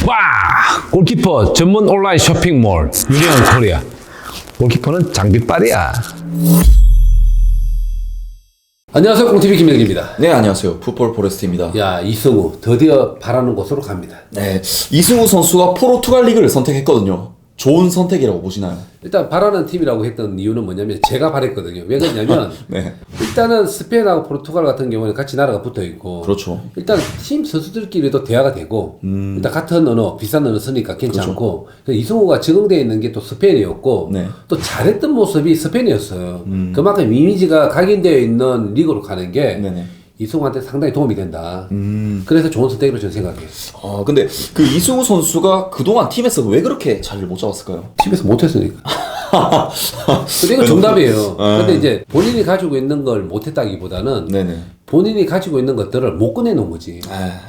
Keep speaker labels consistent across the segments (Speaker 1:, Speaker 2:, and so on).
Speaker 1: 와! 골키퍼 전문 온라인 쇼핑몰 유니온 코리아. 골키퍼는 장비빨이야.
Speaker 2: 안녕하세요, 꽁TV 김영기입니다.
Speaker 3: 네, 안녕하세요. 풋볼 포레스트입니다.
Speaker 2: 야, 이승우 드디어 바라는 곳으로 갑니다.
Speaker 3: 네, 이승우 선수가 포르투갈 리그를 선택했거든요. 좋은 선택이라고 보시나요?
Speaker 2: 일단 바라는 팀이라고 했던 이유는 뭐냐면 제가 바랬거든요. 왜 그러냐면
Speaker 3: 네,
Speaker 2: 일단은 스페인하고 포르투갈 같은 경우는 같이 나라가 붙어 있고,
Speaker 3: 그렇죠.
Speaker 2: 일단 팀 선수들끼리도 대화가 되고, 일단 같은 언어, 비싼 언어 쓰니까 괜찮고, 그래서 이승우가 적응되어 있는 게 또 스페인이었고,
Speaker 3: 네.
Speaker 2: 또 잘했던 모습이 스페인이었어요. 그만큼 이미지가 각인되어 있는 리그로 가는 게
Speaker 3: 네네.
Speaker 2: 이승우한테 상당히 도움이 된다. 그래서 좋은 선택이라고 저는 생각해요.
Speaker 3: 근데 그 이승우 선수가 그동안 팀에서 왜 그렇게 자리를 못 잡았을까요?
Speaker 2: 팀에서 못했으니까. 근데 이거 정답이에요. 근데 이제 본인이 가지고 있는 걸 못했다기보다는
Speaker 3: 네네.
Speaker 2: 본인이 가지고 있는 것들을 못 꺼내놓은 거지.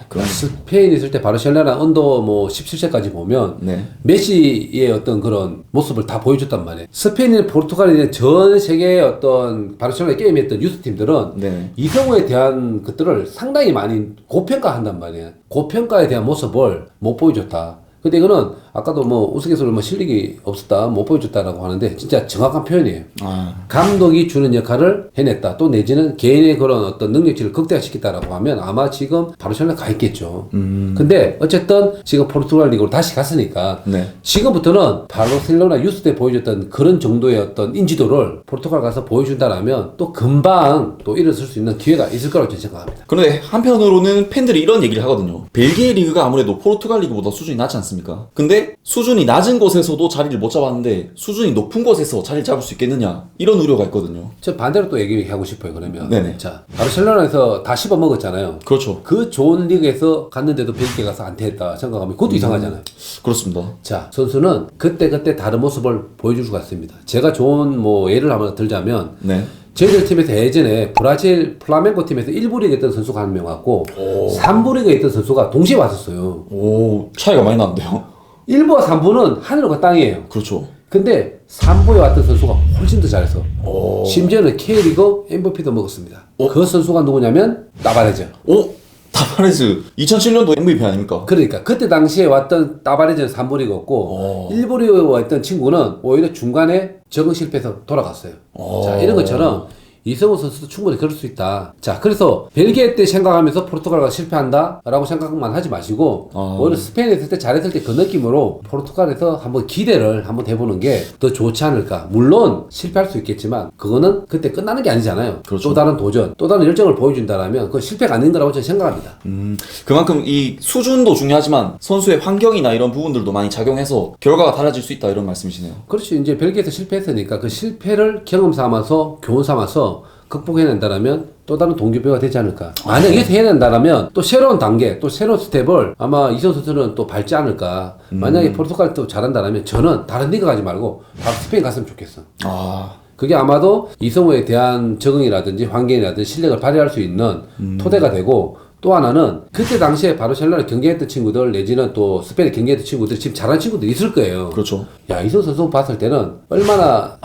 Speaker 3: 그럼.
Speaker 2: 스페인 있을 때 바르셀로나 언더 뭐 17세까지 보면
Speaker 3: 네.
Speaker 2: 메시의 어떤 그런 모습을 다 보여줬단 말이에요. 스페인이나 포르투갈이나 전 세계의 어떤 바르셀로나 게임했던 유스 팀들은
Speaker 3: 네.
Speaker 2: 이승우에 대한 것들을 상당히 많이 고평가한단 말이에요. 고평가에 대한 모습을 못 보여줬다. 근데 이거는 아까도 뭐 우스갯소리로 뭐 실력이 없었다, 못 보여줬다라고 하는데 진짜 정확한 표현이에요. 감독이 주는 역할을 해냈다. 또 내지는 개인의 그런 어떤 능력치를 극대화시켰다라고 하면 아마 지금 바르셀로나 가 있겠죠. 근데 어쨌든 지금 포르투갈 리그로 다시 갔으니까
Speaker 3: 네.
Speaker 2: 지금부터는 바르셀로나 유스 때 보여줬던 그런 정도의 어떤 인지도를 포르투갈 가서 보여준다라면 또 금방 또 일어설 수 있는 기회가 있을 거라고 저는 생각합니다.
Speaker 3: 그런데 한편으로는 팬들이 이런 얘기를 하거든요. 벨기에 리그가 아무래도 포르투갈 리그보다 수준이 낮지 않습니까? 근데 수준이 낮은 곳에서도 자리를 못 잡았는데 수준이 높은 곳에서 자리를 잡을 수 있겠느냐 이런 우려가 있거든요.
Speaker 2: 저 반대로 또 얘기하고 싶어요. 그러면
Speaker 3: 네네.
Speaker 2: 자, 바르셀로나에서 다 씹어 먹었잖아요.
Speaker 3: 그렇죠.
Speaker 2: 그 좋은 리그에서 갔는데도 벨기에 가서 안퇴했다 생각하면 그것도 이상하잖아요.
Speaker 3: 그렇습니다.
Speaker 2: 자, 선수는 그때 다른 모습을 보여줄 수가 있습니다. 제가 좋은 뭐 예를 한번 들자면
Speaker 3: 네.
Speaker 2: 저희들 팀에서 예전에 브라질 플라멩고 팀에서 1부 리그에 있던 선수가 한 명 왔고 3부 리그에 있던 선수가 동시에 왔었어요.
Speaker 3: 오, 차이가 많이 나는데요.
Speaker 2: 1부와 3부는 하늘과 땅이에요.
Speaker 3: 그렇죠.
Speaker 2: 근데 3부에 왔던 선수가 훨씬 더 잘해서 심지어는 K리그 MVP도 먹었습니다. 그 선수가 누구냐면 따바레즈.
Speaker 3: 타바레즈 2007년도 MVP 아닙니까?
Speaker 2: 그러니까 그때 당시에 왔던 따바레즈는 3부 리그였고 1부 리그에 왔던 친구는 오히려 중간에 적응 실패해서 돌아갔어요. 자, 이런 것처럼 이승우 선수도 충분히 그럴 수 있다. 자, 그래서 벨기에 때 생각하면서 포르투갈과 실패한다 라고 생각만 하지 마시고 오히려 스페인에 있을 때 잘했을 때 그 느낌으로 포르투갈에서 한번 기대를 한번 해보는 게 더 좋지 않을까. 물론 실패할 수 있겠지만 그거는 그때 끝나는 게 아니잖아요.
Speaker 3: 그렇죠.
Speaker 2: 또 다른 도전, 또 다른 열정을 보여준다라면 그건 실패가 아닌 거라고 저는 생각합니다.
Speaker 3: 그만큼 이 수준도 중요하지만 선수의 환경이나 이런 부분들도 많이 작용해서 결과가 달라질 수 있다 이런 말씀이시네요.
Speaker 2: 그렇지. 이제 벨기에에서 실패했으니까 그 실패를 경험 삼아서 교훈 삼아서 극복해낸다라면 또 다른 동기부여가 되지 않을까. 만약 이렇게 해야 된다라면 또 새로운 단계, 또 새로운 스텝을 아마 이승우 선수는 또 밟지 않을까. 만약에 포르투갈 또 잘한다라면 저는 다른 리그 가지 말고 바로 스페인 갔으면 좋겠어. 그게 아마도 이승우에 대한 적응이라든지 환경이라든지 실력을 발휘할 수 있는 토대가 되고 또 하나는 그때 당시에 바르셀로나 경기했던 친구들 내지는 또 스페인에 경기했던 친구들이 지금 잘하는 친구들이 있을 거예요.
Speaker 3: 그렇죠.
Speaker 2: 야, 이승우 선수 봤을 때는 얼마나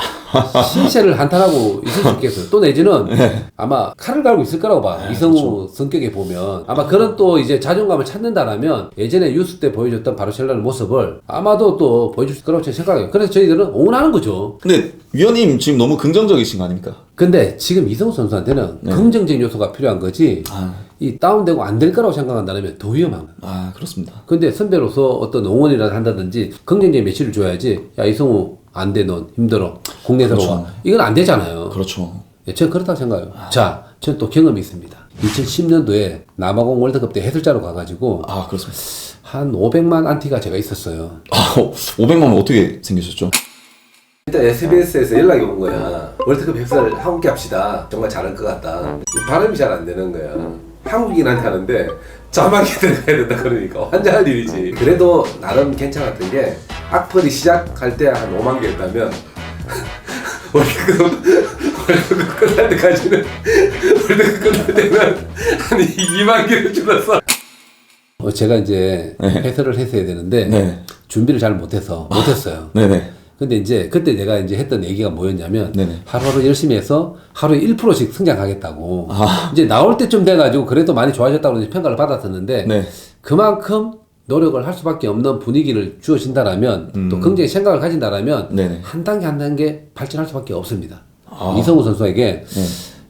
Speaker 2: 신세를 한탄하고 있을 수 있겠어요. 또 내지는 아마 칼을 갈고 있을 거라고 봐. 이승우
Speaker 3: 그렇죠.
Speaker 2: 성격에 보면 아마 그런 또 이제 자존감을 찾는다라면 예전에 유스 때 보여줬던 바르셀로나 모습을 아마도 또 보여줄 거라고 제가 생각해요. 그래서 저희들은 응원하는 거죠.
Speaker 3: 근데 위원님 지금 너무 긍정적이신 거 아닙니까?
Speaker 2: 근데 지금 이승우 선수한테는 긍정적인 요소가 필요한 거지 이 다운되고 안 될 거라고 생각한다면 더 위험한 거야.
Speaker 3: 그렇습니다.
Speaker 2: 근데 선배로서 어떤 응원이라도 한다든지 긍정적인 메시지를 줘야지. 야, 이승우 안 돼, 넌 힘들어, 국내 들어와.
Speaker 3: 그렇죠.
Speaker 2: 이건 안 되잖아요.
Speaker 3: 그렇죠.
Speaker 2: 예, 저는 그렇다고 생각해요. 자, 저는 또 경험이 있습니다. 2010년도에 남아공 월드컵 때 해설자로 가가지고
Speaker 3: 그렇습니다.
Speaker 2: 한 500만 안티가 제가 있었어요.
Speaker 3: 500만 원 어떻게 생기셨죠?
Speaker 2: 일단 SBS에서 연락이 온 거야. 월드컵 해설 함께 합시다. 정말 잘할 것 같다. 발음이 잘 안 되는 거야. 한국인한테 하는데 자막이 들어가야 된다 그러니까 환장할 일이지. 그래도 나름 괜찮았던 게 악플이 시작할 때 한 5만 개였다면 월드컵 끝날 때까지는 월드컵 끝날 때는 한 2만 개로 줄었어. 제가 이제 해설을 했어야 되는데 준비를 잘 못했어요.
Speaker 3: 네네.
Speaker 2: 근데 이제 그때 내가 이제 했던 얘기가 뭐였냐면
Speaker 3: 네네.
Speaker 2: 하루하루 열심히 해서 하루에 1%씩 성장하겠다고. 이제 나올 때쯤 돼가지고 그래도 많이 좋아졌다고 평가를 받았었는데
Speaker 3: 네.
Speaker 2: 그만큼 노력을 할 수밖에 없는 분위기를 주어진다라면 또 긍정의 생각을 가진다라면
Speaker 3: 네네.
Speaker 2: 한 단계 한 단계 발전할 수밖에 없습니다.
Speaker 3: 아.
Speaker 2: 이성우 선수에게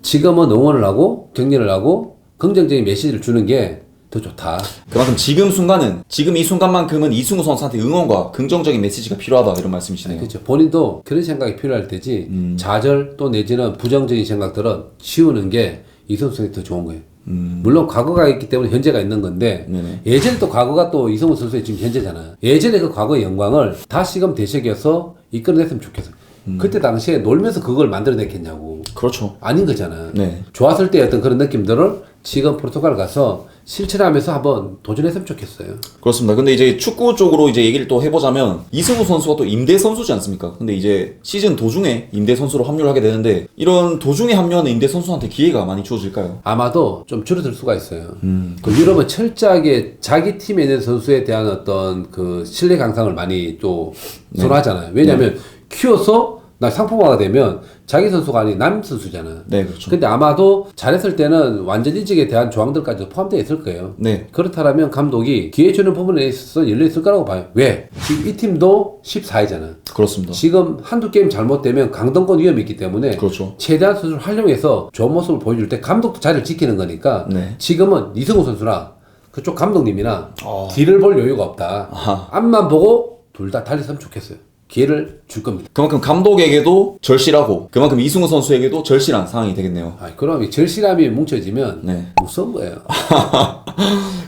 Speaker 2: 지금은 응원을 하고 격려를 하고 긍정적인 메시지를 주는 게 더 좋다.
Speaker 3: 그만큼 지금 이 순간만큼은 이승우 선수한테 응원과 긍정적인 메시지가 필요하다 이런 말씀이시네요.
Speaker 2: 그렇죠. 본인도 그런 생각이 필요할 때지 좌절 또 내지는 부정적인 생각들은 치우는 게 이 선수에게 더 좋은 거예요. 물론 과거가 있기 때문에 현재가 있는 건데
Speaker 3: 네네.
Speaker 2: 예전에 또 과거가 또 이성우 선수의 지금 현재잖아요. 예전에 그 과거의 영광을 다시금 되새겨서 이끌어냈으면 좋겠어요. 그때 당시에 놀면서 그걸 만들어냈겠냐고.
Speaker 3: 그렇죠.
Speaker 2: 아닌 거잖아.
Speaker 3: 네.
Speaker 2: 좋았을 때 어떤 그런 느낌들을 지금 포르투갈 가서 실천하면서 한번 도전했으면 좋겠어요.
Speaker 3: 그렇습니다. 근데 이제 축구 쪽으로 이제 얘기를 또 해보자면 이승우 선수가 또 임대 선수지 않습니까? 근데 이제 시즌 도중에 임대 선수로 합류를 하게 되는데 이런 도중에 합류하는 임대 선수한테 기회가 많이 주어질까요?
Speaker 2: 아마도 좀 줄어들 수가 있어요. 그 유럽은 철저하게 자기 팀에 있는 선수에 대한 어떤 그 신뢰 강상을 많이 또 선호하잖아요. 왜냐하면 키워서 나 상품화가 되면 자기 선수가 아닌 남 선수잖아.
Speaker 3: 네, 그렇죠.
Speaker 2: 근데 아마도 잘했을 때는 완전 이직에 대한 조항들까지 포함되어 있을 거예요.
Speaker 3: 네.
Speaker 2: 그렇다면 감독이 기회 주는 부분에 있어서 열려있을 거라고 봐요. 왜? 지금 이 팀도 14위잖아.
Speaker 3: 그렇습니다.
Speaker 2: 지금 한두 게임 잘못되면 강등권 위험이 있기 때문에
Speaker 3: 그렇죠.
Speaker 2: 최대한 선수를 활용해서 좋은 모습을 보여줄 때 감독도 자리를 지키는 거니까
Speaker 3: 네.
Speaker 2: 지금은 이승우 선수나 그쪽 감독님이나 뒤를 볼 여유가 없다.
Speaker 3: 아하.
Speaker 2: 앞만 보고 둘 다 달렸으면 좋겠어요. 기회를 줄 겁니다.
Speaker 3: 그만큼 감독에게도 절실하고 그만큼 이승우 선수에게도 절실한 상황이 되겠네요.
Speaker 2: 아, 그럼 이 절실함이 뭉쳐지면
Speaker 3: 네.
Speaker 2: 무서운 거예요.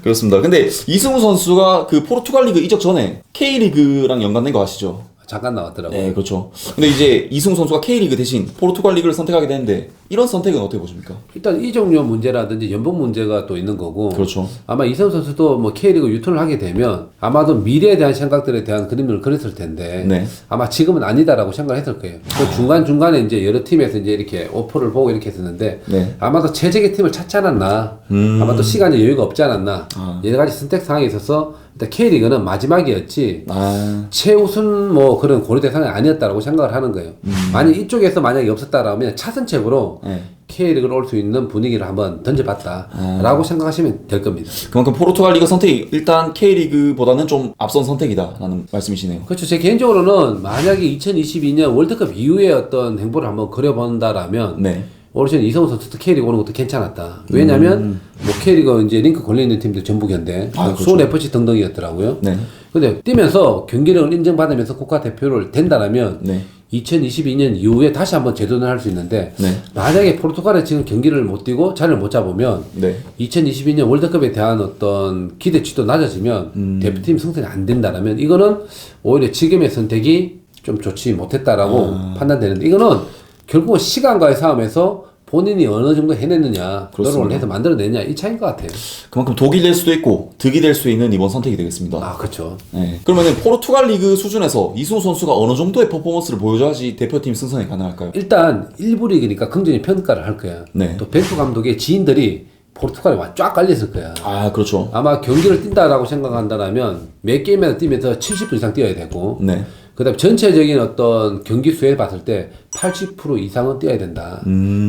Speaker 3: 그렇습니다. 근데 이승우 선수가 그 포르투갈 리그 이적 전에 K리그랑 연관된 거 아시죠?
Speaker 2: 잠깐 나왔더라고요.
Speaker 3: 네, 그렇죠. 근데 이제 이승우 선수가 K리그 대신 포르투갈 리그를 선택하게 되는데 이런 선택은 어떻게 보십니까?
Speaker 2: 일단 이적료 문제라든지 연봉 문제가 또 있는 거고.
Speaker 3: 그렇죠.
Speaker 2: 아마 이승우 선수도 뭐 K리그 유턴을 하게 되면 아마도 미래에 대한 생각들에 대한 그림을 그렸을 텐데
Speaker 3: 네.
Speaker 2: 아마 지금은 아니다라고 생각했을 거예요. 그 중간중간에 이제 여러 팀에서 이제 이렇게 오퍼를 보고 이렇게 했었는데
Speaker 3: 네.
Speaker 2: 아마도 최적의 팀을 찾지 않았나. 아마도 시간이 여유가 없지 않았나. 여러 가지 선택 상황이 있어서 일단 K리그는 마지막이었지.
Speaker 3: 아,
Speaker 2: 최우선 뭐 그런 고려 대상이 아니었다라고 생각을 하는 거예요. 만약 이쪽에서 만약에 없었다라면 차선책으로
Speaker 3: 네.
Speaker 2: K리그를 올 수 있는 분위기를 한번 던져봤다라고 생각하시면 될 겁니다.
Speaker 3: 그만큼 포르투갈 리그 선택이 일단 K리그보다는 좀 앞선 선택이다라는 말씀이시네요.
Speaker 2: 그렇죠. 제 개인적으로는 만약에 2022년 월드컵 이후에 어떤 행보를 한번 그려본다라면
Speaker 3: 네.
Speaker 2: 올 시즌 이성우 선수도 K리그 오는 것도 괜찮았다. 왜냐면 뭐 K리그 이제 링크 걸려있는 팀들 전북현대,
Speaker 3: 아, 그렇죠.
Speaker 2: 수원FC 등등이었더라고요.
Speaker 3: 네.
Speaker 2: 근데 뛰면서 경기력을 인정받으면서 국가대표를 된다라면
Speaker 3: 네.
Speaker 2: 2022년 이후에 다시 한번 재도전을 할 수 있는데
Speaker 3: 네.
Speaker 2: 만약에 포르투갈에 지금 경기를 못 뛰고 자리를 못 잡으면
Speaker 3: 네.
Speaker 2: 2022년 월드컵에 대한 어떤 기대치도 낮아지면 대표팀 승선이 안 된다라면 이거는 오히려 지금의 선택이 좀 좋지 못했다라고 판단되는데 이거는 결국은 시간과의 싸움에서 본인이 어느 정도 해냈느냐,
Speaker 3: 그렇습니다.
Speaker 2: 노력을 해서 만들어냈냐 이 차이인 것 같아요.
Speaker 3: 그만큼 독이 될 수도 있고 득이 될 수 있는 이번 선택이 되겠습니다.
Speaker 2: 아, 그렇죠.
Speaker 3: 네. 그러면은 포르투갈 리그 수준에서 이승우 선수가 어느 정도의 퍼포먼스를 보여줘야지 대표팀 승선이 가능할까요?
Speaker 2: 일단 1부 리그니까 긍정의 평가를 할 거야.
Speaker 3: 네.
Speaker 2: 또 벤투 감독의 지인들이 포르투갈에 쫙 깔렸을 거야.
Speaker 3: 아, 그렇죠.
Speaker 2: 아마 경기를 뛴다라고 생각한다면 몇 게임에서 뛰면서 70분 이상 뛰어야 되고
Speaker 3: 네.
Speaker 2: 그다음 전체적인 어떤 경기 수에 봤을 때 80% 이상은 뛰어야 된다.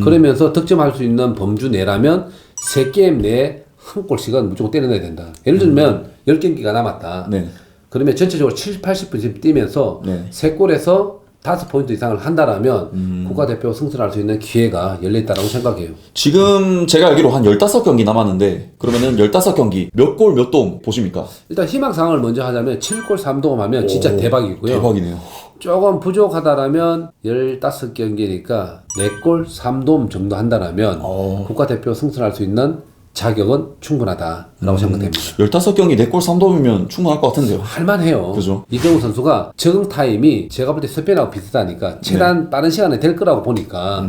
Speaker 2: 그러면서 득점할 수 있는 범주 내라면 3게임 내에 한 골씩은 무조건 때려내야 된다. 예를 들면 10경기가 남았다.
Speaker 3: 네.
Speaker 2: 그러면 전체적으로 70, 80분 뛰면서
Speaker 3: 네.
Speaker 2: 3골에서 5포인트 이상을 한다라면 국가대표 승선할 수 있는 기회가 열려있다라고 생각해요.
Speaker 3: 지금 제가 알기로 한 15경기 남았는데 그러면은 15경기 몇 골 몇 도움 보십니까?
Speaker 2: 일단 희망상을 먼저 하자면 7골 3도움 하면 진짜
Speaker 3: 오,
Speaker 2: 대박이고요.
Speaker 3: 대박이네요.
Speaker 2: 조금 부족하다라면 15경기니까 4골 3도움 정도 한다라면 국가대표 승선할 수 있는 자격은 충분하다라고 생각됩니다.
Speaker 3: 15경기 4골 3도움이면 충분할 것 같은데요.
Speaker 2: 할만해요.
Speaker 3: 그죠.
Speaker 2: 이정우 선수가 적응 타임이 제가 볼 때 스페인하고 비슷하니까 최대한 빠른 시간에 될 거라고 보니까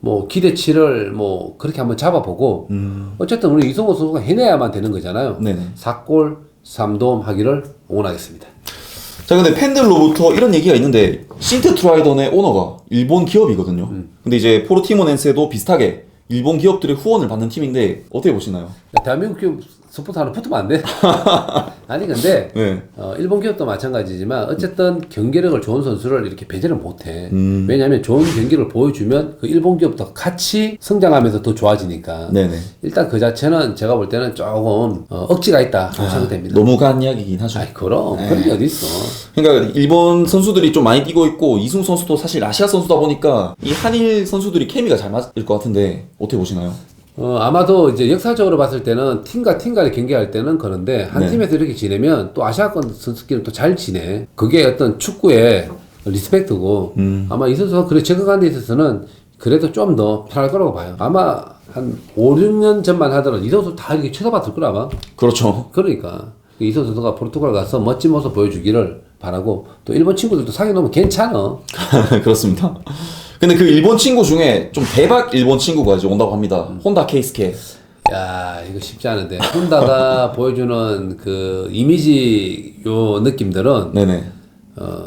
Speaker 2: 뭐 기대치를 뭐 그렇게 한번 잡아보고 어쨌든 우리 이성우 선수가 해내야만 되는 거잖아요.
Speaker 3: 네네.
Speaker 2: 4골 3도움 하기를 응원하겠습니다.
Speaker 3: 자, 근데 팬들로부터 이런 얘기가 있는데 신트 트라이던의 오너가 일본 기업이거든요. 근데 이제 포르티모넨세도 비슷하게 일본 기업들의 후원을 받는 팀인데 어떻게 보시나요?
Speaker 2: 대한민국 기업 스포츠 하나 붙으면 안 돼? 아니 근데
Speaker 3: 네.
Speaker 2: 일본 기업도 마찬가지지만 어쨌든 경기력을 좋은 선수를 이렇게 배제를 못해. 왜냐하면 좋은 경기를 보여주면 그 일본 기업도 같이 성장하면서 더 좋아지니까.
Speaker 3: 네네.
Speaker 2: 일단 그 자체는 제가 볼 때는 조금 억지가 있다 생각됩니다.
Speaker 3: 너무 간 이야기긴 하죠.
Speaker 2: 아이 그럼 그런 게 어디 있어?
Speaker 3: 그러니까 일본 선수들이 좀 많이 뛰고 있고 이승우 선수도 사실 아시아 선수다 보니까 이 한일 선수들이 케미가 잘 맞을 것 같은데 어떻게 보시나요?
Speaker 2: 아마도 이제 역사적으로 봤을 때는 팀과 팀과의 경기할 때는 그런데 한
Speaker 3: 네.
Speaker 2: 팀에서 이렇게 지내면 또 아시아권 선수끼리 또 잘 지내. 그게 어떤 축구의 리스펙트고 아마 이 선수가 그래 적응하는 데 있어서는 그래도 좀 더 편할 거라고 봐요. 아마 한 5, 6년 전만 하더라도 이 선수 다 이렇게 쳐다봤을 거라 아마.
Speaker 3: 그렇죠.
Speaker 2: 그러니까 이 선수가 포르투갈 가서 멋진 모습 보여주기를 바라고 또 일본 친구들도 사귀어 놓으면 괜찮아.
Speaker 3: 그렇습니다. 근데 그 일본 친구 중에 좀 대박 일본 친구가 이제 온다고 합니다. 혼다 케이스케.
Speaker 2: 야 이거 쉽지 않은데 혼다가 보여주는 그 이미지 요 느낌들은
Speaker 3: 네네.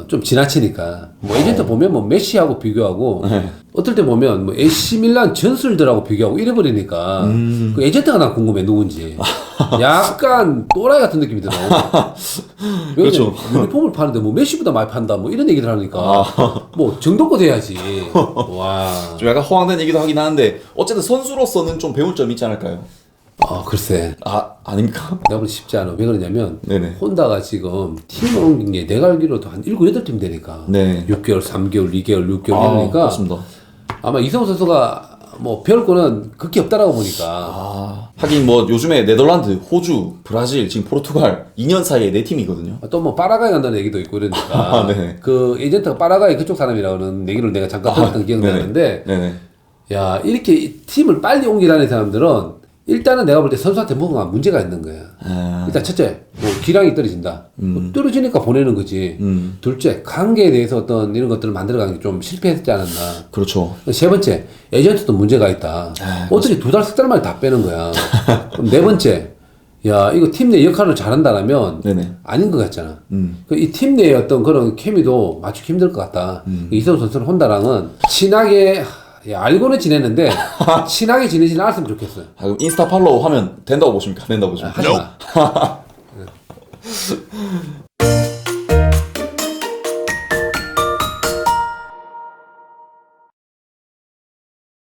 Speaker 2: 좀 지나치니까 뭐 에이전트 보면 뭐 메시하고 비교하고
Speaker 3: 네.
Speaker 2: 어떨 때 보면 뭐 AC 밀란 전술들하고 비교하고 이래버리니까 그 에이전트가 난 궁금해 누군지 약간 또라이 같은 느낌이 들어.
Speaker 3: 그렇죠.
Speaker 2: 유니폼을 파는데 뭐 메시보다 많이 판다 뭐 이런 얘기를 하니까 뭐 정도껏 해야지. 와.
Speaker 3: 좀 약간 허황된 얘기도 하긴 하는데 어쨌든 선수로서는 좀 배울 점이 있지 않을까요?
Speaker 2: 글쎄.
Speaker 3: 아닙니까?
Speaker 2: 내가 보기 쉽지 않아. 왜 그러냐면
Speaker 3: 네네.
Speaker 2: 혼다가 지금 팀을 옮긴 게 내가 알기로도 한 7, 8팀 되니까
Speaker 3: 네.
Speaker 2: 6개월, 3개월, 2개월, 6개월 이러니까
Speaker 3: 그렇습니다.
Speaker 2: 아마 이성우 선수가 뭐 배울 거는 극히 없다라고 보니까
Speaker 3: 하긴 뭐 요즘에 네덜란드, 호주, 브라질, 지금 포르투갈 2년 사이에 4팀이거든요.
Speaker 2: 또 뭐 파라과이 간다는 얘기도 있고 이러니까
Speaker 3: 네.
Speaker 2: 그 에이전트가 파라과이 그쪽 사람이라는 얘기를 내가 잠깐 들었던 기억이 나는데
Speaker 3: 네네.
Speaker 2: 야 이렇게 팀을 빨리 옮기라는 사람들은 일단은 내가 볼 때 선수한테 뭔가 문제가 있는 거야. 일단 첫째, 뭐 기량이 떨어진다. 뭐 떨어지니까 보내는 거지. 둘째, 관계에 대해서 어떤 이런 것들을 만들어가는 게 좀 실패했지 않았나.
Speaker 3: 그렇죠.
Speaker 2: 세 번째, 에이전트도 문제가 있다. 어떻게 2달, 3달 만에 다 빼는 거야. 그럼 네 번째, 야 이거 팀 내 역할을 잘한다라면
Speaker 3: 네네.
Speaker 2: 아닌 것 같잖아. 이 팀 내의 어떤 그런 케미도 맞추기 힘들 것 같다. 이성우 선수는 혼다랑은 친하게 알고는 지냈는데 친하게 지내지는 않았으면 좋겠어요.
Speaker 3: 그럼 인스타 팔로우 하면 된다고 보십니까? 된다고 보십니까?
Speaker 2: 하지 마.